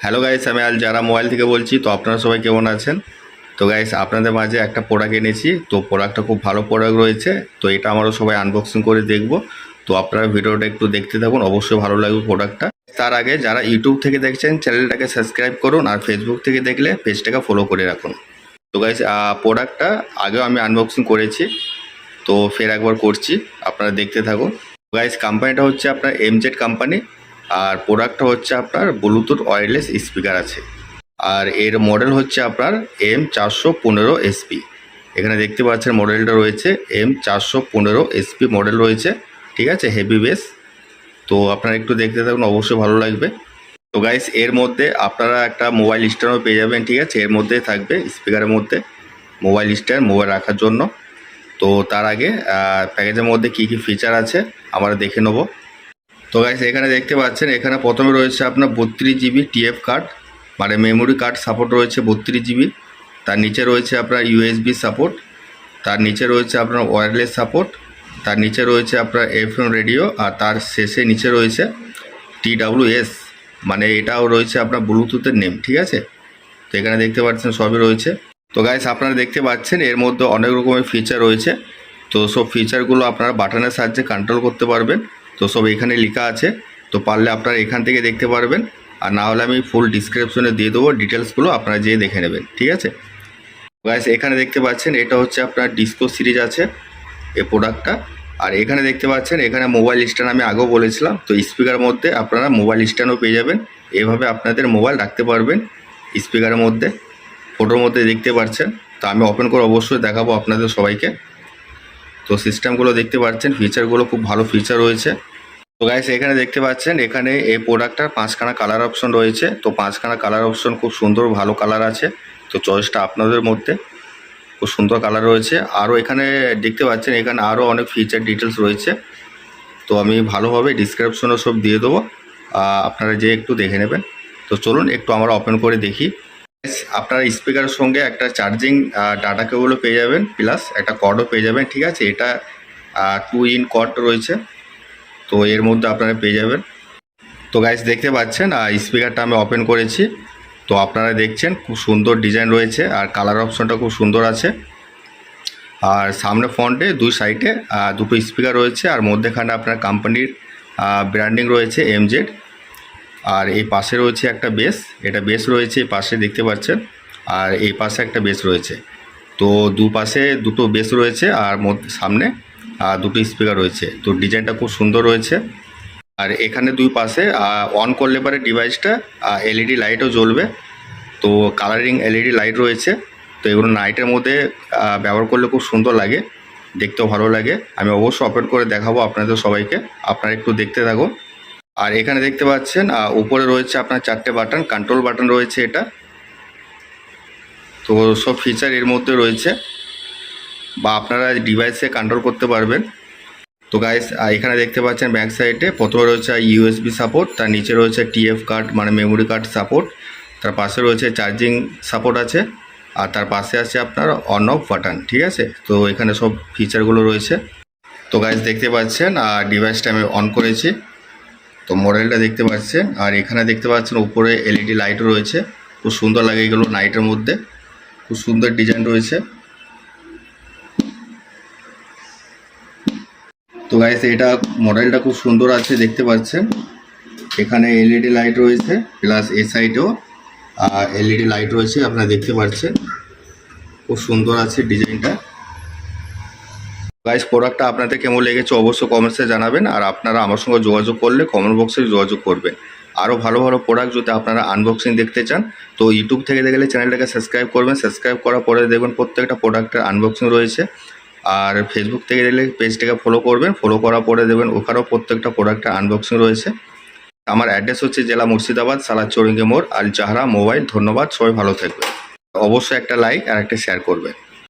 Hello guys, আমি আল যারা mobile থেকে বলছি। তো আপনারা সবাই কেমন আছেন? তো গাইস, আপনাদের মাঝে একটা প্রোডাক্ট এনেছি। তো প্রোডাক্টটা খুব ভালো প্রোডাক্ট রয়েছে। তো এটা আমারও সবাই আনবক্সিং করে দেখব। তো আপনারা ভিডিওটা একটু দেখতে থাকুন, অবশ্যই ভালো লাগবে প্রোডাক্টটা। তার আগে যারা ইউটিউব থেকে দেখছেন চ্যানেলটাকে সাবস্ক্রাইব করুন, আর ফেসবুক থেকে দেখলে পেজটাকে ফলো করে রাখুন। তো গাইস, প্রোডাক্টটা আগেও আমি আনবক্সিং করেছি, তো ফের একবার করছি, আপনারা দেখতে থাকুন। গাইস, কোম্পানিটা হচ্ছে আপনার এমজেড কোম্পানি, আর প্রোডাক্টটা হচ্ছে আপনার ব্লুটুথ ওয়্যারলেস স্পিকার আছে। আর এর মডেল হচ্ছে আপনার M415SP। এখানে দেখতে পাচ্ছেন মডেলটা রয়েছে M415SP মডেল রয়েছে, ঠিক আছে, হেভি বেস। তো আপনারা একটু দেখতে থাকুন, অবশ্যই ভালো লাগবে। তো গাইস, এর মধ্যে আপনারা একটা মোবাইল স্ট্যান্ডও পেয়ে যাবেন, ঠিক আছে। এর মধ্যে থাকবে স্পিকারের মধ্যে মোবাইল স্ট্যান্ড, মোবাইল রাখার জন্য। তো তার আগে প্যাকেজের মধ্যে কি কি ফিচার আছে আমরা দেখে নেব। তো গাইস, এখানে দেখতে পাচ্ছেন, এখানে প্রথমে রয়েছে আপনার 32GB TF কার্ড, মানে মেমোরি কার্ড সাপোর্ট রয়েছে 32GB। তার নিচে রয়েছে আপনার USB সাপোর্ট, তার নিচে রয়েছে আপনার ওয়্যারলেস সাপোর্ট, তার নিচে রয়েছে আপনার FM রেডিও, আর তার শেষে নিচে রয়েছে TWS, মানে এটাও রয়েছে আপনার ব্লুটুথের নেম, ঠিক আছে। তো এখানে দেখতে পাচ্ছেন সবই রয়েছে। তো গাইস, আপনারা দেখতে পাচ্ছেন এর মধ্যে অনেক রকমের ফিচার রয়েছে। তো সব ফিচারগুলো আপনারা বাটনের সাহায্যে কন্ট্রোল করতে পারবেন। তো সব এখানে লেখা আছে, তো পারলে আপনারা এখান থেকে দেখতে পারবেন, আর না হলে আমি ফুল ডিসক্রিপশনে দিয়ে দেবো ডিটেলসগুলো, আপনারা যেয়ে দেখে নেবেন, ঠিক আছে। গাইস, এখানে দেখতে পাচ্ছেন এটা হচ্ছে আপনার ডিসকো সিরিজ আছে এই প্রোডাক্টটা। আর এখানে দেখতে পাচ্ছেন এখানে মোবাইল স্ট্যান্ড আমি আগেও বলেছিলাম। তো স্পিকার মধ্যে আপনারা মোবাইল স্ট্যান্ডও পেয়ে যাবেন, এভাবে আপনাদের মোবাইল রাখতে পারবেন স্পিকারের মধ্যে। ফটোর মধ্যে দেখতে পাচ্ছেন। তো আমি ওপেন করে অবশ্যই দেখাবো আপনাদের সবাইকে। তো সিস্টেমগুলো দেখতে পাচ্ছেন, ফিচারগুলো খুব ভালো ফিচার রয়েছে। তো গাইস, এখানে দেখতে পাচ্ছেন এখানে এই প্রোডাক্টটার 5খানা কালার অপশন রয়েছে। তো 5খানা কালার অপশন খুব সুন্দর ভালো কালার আছে। তো চয়েসটা আপনাদের মধ্যে, খুব সুন্দর কালার রয়েছে। আরও এখানে দেখতে পাচ্ছেন এখানে আরও অনেক ফিচার ডিটেলস রয়েছে। তো আমি ভালোভাবে ডিসক্রিপশনে সব দিয়ে দেবো, আপনারা যে একটু দেখে নেবেন। তো চলুন একটু আমরা ওপেন করে দেখি। আপনারা স্পিকারের সঙ্গে একটা চার্জিং ডাটা কেবলও পেয়ে যাবেন, প্লাস একটা কর্ডও পেয়ে যাবেন, ঠিক আছে। এটা 2 ইন কর্ড রয়েছে, তো এর মধ্যে আপনারা পেয়ে যাবেন। তো গাইস, দেখতে পাচ্ছেন স্পিকারটা আমি ওপেন করেছি। তো আপনারা দেখছেন খুব সুন্দর ডিজাইন রয়েছে, আর কালার অপশনটা খুব সুন্দর আছে। আর সামনে ফ্রন্টে দুই সাইডে দুটো স্পিকার রয়েছে, আর মধ্যেখানে আপনার কোম্পানির ব্র্যান্ডিং রয়েছে এমজেড। আর এই পাশে রয়েছে একটা বেস, এটা বেস রয়েছে এই পাশে দেখতে পাচ্ছেন। আর এই পাশে একটা বেস রয়েছে। তো দুপাশে দুটো বেস রয়েছে, আর সামনে দুটো স্পিকার রয়েছে। তো ডিজাইনটা খুব সুন্দর রয়েছে। আর এখানে দুই পাশে অন করলে পরে ডিভাইসটা এলইডি লাইটও জ্বলবে। তো কালারিং এলইডি লাইট রয়েছে। তো এগুলো নাইটের মধ্যে ব্যবহার করলে খুব সুন্দর লাগে, দেখতেও ভালো লাগে। আমি অবশ্যই ওপেন করে দেখাবো আপনাদের সবাইকে, আপনারা একটু দেখতে থাকুন। আর এখানে দেখতে পাচ্ছেন উপরে রয়েছে আপনার 4টে বাটন, কন্ট্রোল বাটন রয়েছে এটা। তো সব ফিচার এর মধ্যে রয়েছে, বা আপনারা ডিভাইসে কন্ট্রোল করতে পারবেন। তো গাইস, এখানে দেখতে পাচ্ছেন ব্যাক সাইডে প্রথমে রয়েছে USB সাপোর্ট, তার নিচে রয়েছে TF কার্ড মানে মেমোরি কার্ড সাপোর্ট, তার পাশে রয়েছে চার্জিং সাপোর্ট আছে, আর তার পাশে আছে আপনার অন অফ বাটন, ঠিক আছে। তো এখানে সব ফিচারগুলো রয়েছে। তো গাইস, দেখতে পাচ্ছেন ডিভাইসটা আমি অন করেছি। তো মডেলটা দেখতে পাচ্ছেন, আর এখানে দেখতে পাচ্ছেন উপরে এলইডি লাইটও রয়েছে। খুব সুন্দর লাগে এগুলো নাইটের মধ্যে, খুব সুন্দর ডিজাইন রয়েছে। তো গাইস, এটা মডেলটা খুব সুন্দর আছে দেখতে পাচ্ছেন। এখানে এলইডি লাইট রয়েছে, প্লাস এই সাইডেও এলইডি লাইট রয়েছে, আপনারা দেখতে পাচ্ছেন। খুব সুন্দর আছে ডিজাইনটা। গাইস, প্রোডাক্টটা আপনাদের কেমন লেগেছে অবশ্যই কমেন্টসে জানাবেন। আর আপনারা আমার সঙ্গে যোগাযোগ করলে কমেন্ট বক্সে যোগাযোগ করবেন। আরও ভালো ভালো প্রোডাক্ট যদি আপনারা আনবক্সিং দেখতে চান, তো ইউটিউব থেকে দেখলে চ্যানেলটাকে সাবস্ক্রাইব করবেন। সাবস্ক্রাইব করার পরে দেখবেন প্রত্যেকটা প্রোডাক্টের আনবক্সিং রয়েছে। আর ফেসবুক থেকে দেখলে পেজটাকে ফলো করবেন, ফলো করার পরে দেবেন ওখানেও প্রত্যেকটা প্রোডাক্টের আনবক্সিং রয়েছে। আমার অ্যাড্রেস হচ্ছে জেলা মুর্শিদাবাদ, সালাদ চৌরঙ্গি মোড়, আল জাহরা মোবাইল। ধন্যবাদ, সবাই ভালো থাকবেন। অবশ্যই একটা লাইক আর একটা শেয়ার করবেন।